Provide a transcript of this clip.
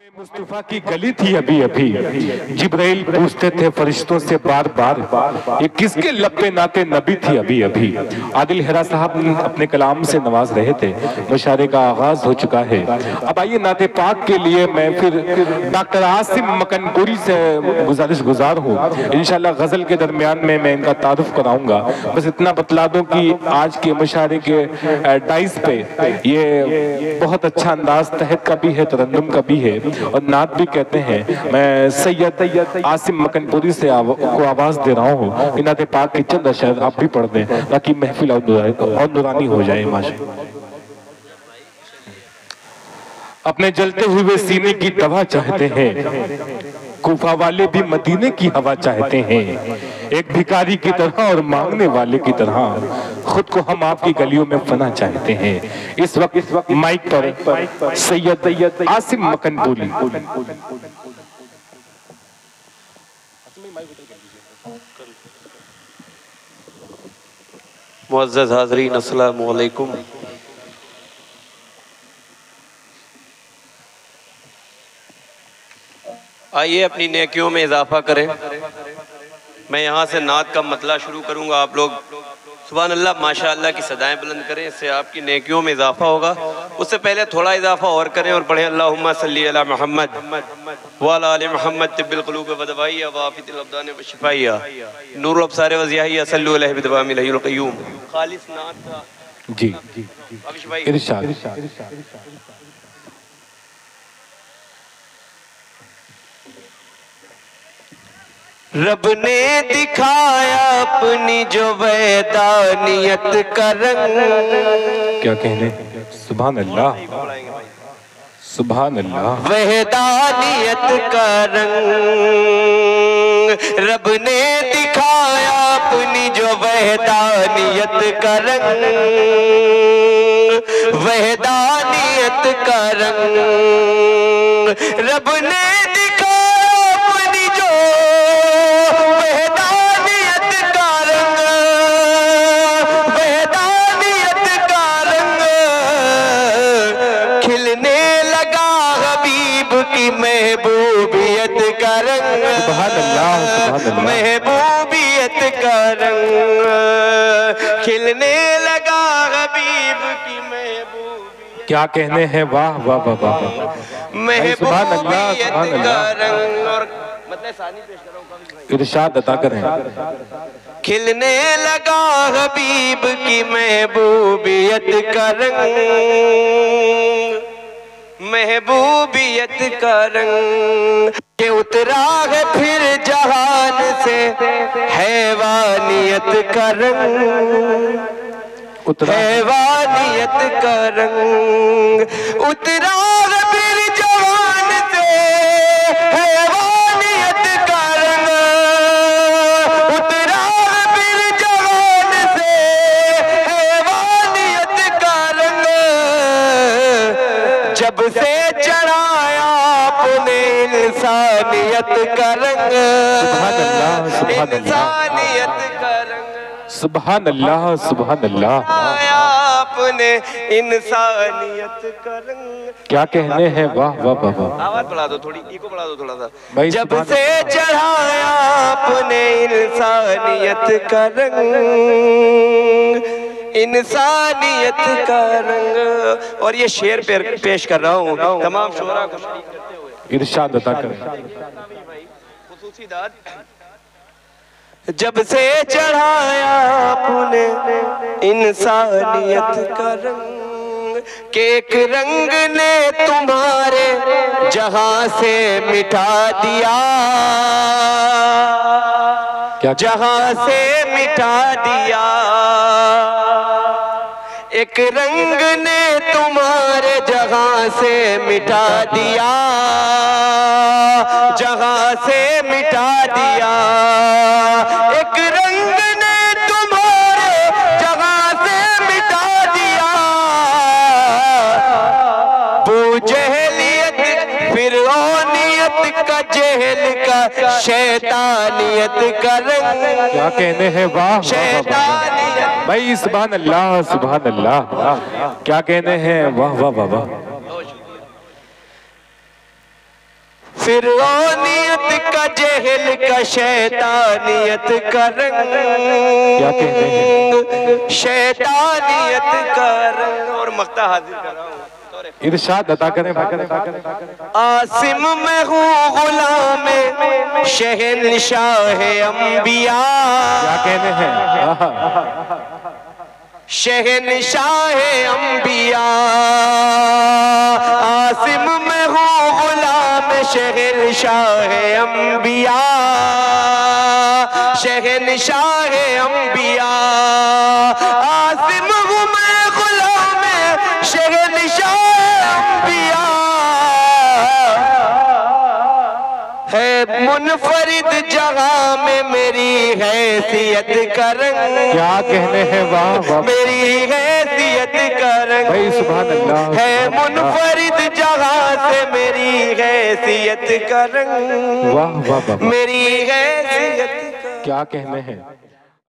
मुस्तफा की गली थी अभी अभी, जिब्राइल पूछते थे फरिश्तों से बार बार ये किसके लब पे नाते नबी थी अभी अभी। आदिल हेरा साहब अपने कलाम से नवाज रहे थे, मुशारे का आगाज हो चुका है। अब आइए नाते पाक के लिए मैं फिर डॉक्टर आसिम मकनपुरी से गुजारिश गुजार हूँ। इंशाल्लाह गजल के दरमियान में मैं इनका तारुफ कराऊंगा। बस इतना बतला दूं कि आज के मुशारे के डाइस पे ये बहुत अच्छा अंदाज तहत का भी है, तरन्नुम का भी है और नात भी कहते हैं। मैं सैयद आसिम मकनपुरी से को आवाज दे रहा हूँ कि नाते पाक के चंद अशर आप भी पढ़ दें ताकि महफिल और नूरानी हो जाए। माशा अपने जलते हुए सीने की दवा चाहते हैं, कूफा वाले भी मदीने की हवा चाहते हैं। एक भिखारी की तरह और मांगने वाले की तरह खुद को हम आपकी गलियों में फना चाहते हैं। इस वक्त माइक पर सैयद आसिम मकनपुरी। मुअज़्ज़ज़ हाज़रीन, अस्सलामु अलैकुम। आइए अपनी नेकियों में इजाफा करें। मैं यहाँ से नात का मतला शुरू करूँगा, आप लोग सुभान अल्लाह माशाअल्लाह की सदाएं बुलंद करें, इससे आपकी नेकियों में इजाफा होगा। उससे पहले थोड़ा इजाफा और करें और पढ़ें अल्लाहुम्मा सल्ली अला मुहम्मद व अला आलि मुहम्मद तिब्बिल क़ुलूब व दवाइया व आफ़ितिल अब्दान व शिफ़ाइया नूरुल अब्सार व ज़ियाहिया सल्लु अलैहि बिदवामिल हय्युल क़य्यूम। खालिस नात का जी इरशाद। रब ने दिखाया अपनी जो वैदानियत का रंग। क्या कहने, सुभान अल्लाह सुभान अल्लाह। वैदानियत का रंग रब ने दिखाया अपनी जो वैदानियत का रंग। वैदानियत का रंग रब ने महबूबियत का रंग। महबूबियत का रंग खिलने लगा हबीब की महबूबियत। क्या कहने हैं, वाह वाह वाह वाह। महबूबियत का रंग और मतलब सानी पेश कर रहा हूं, इरशाद अता करें। खिलने लगा हबीब की महबूबियत का रंग। महबूबियत का रंग के उतरा है फिर जहान से हैवानियत का रंग। हैवानियत का रंग उतरा है फिर जहान से हैवानियत का रंग। उतरा है फिर जहान से हैवानियत का रंग। जब से चढ़ाया आपने इंसानियत का रंग। इंसानियत का रंग। सुभान अल्लाह सुभान अल्लाह। आपने इंसानियत का रंग। क्या कहने हैं, वाह वाह वाह वाह। आवाज बढ़ा दो थोड़ी, इको बढ़ा दो थोड़ा सा। जब से चढ़ाया आपने इंसानियत का रंग। इंसानियत का रंग। और ये शेर पेश कर रहा हूँ तमाम शोरा को शरीक करते हुए। इरशाद अता करें। खुसूसी दाद। जब से चढ़ाया आपने इंसानियत का रंग के एक रंग ने तुम्हारे जहां से मिटा दिया। जहां से मिटा दिया। एक रंग ने तुम्हारे जहां से मिटा दिया। जहां से मिटा दिया। एक रंग ने तुम्हारे जहां से मिटा दिया। वो जहलियत फिरौनियत का जहल का शैतानियत का रंग। क्या कहने हैं, वाह शैतानियत। भाई सुभान अल्लाह सुभान अल्लाह। क्या कहने हैं, वाह वाह वाह वाह। فرعونیت کا جہل کا شیطانیت کا رنگ، کیا کہتے ہیں؟ شیطانیت کا رنگ۔ اور مقطع حاضر کر رہا ہوں، ارشاد عطا کریں۔ عاصم میں ہوں غلام شہنشاہ انبیاء، کیا کہنے ہیں؟ شہنشاہ انبیاء۔ عاصم میں ہوں غلام شہنشاہ انبیاء، شہنشاہ انبیاء۔ عاصم ہوں میں غلام شہنشاہ انبیاء، ہے منفرد جہاں میں میری حیثیت کا رنگ، کیا کہنے ہیں؟ واہ واہ، میری حیثیت کا رنگ بھائی سبحان اللہ، ہے منفرد جہاں سے میری حیثیت کا رنگ، واہ واہ واہ، میری حیثیت کا کیا کہنے ہیں؟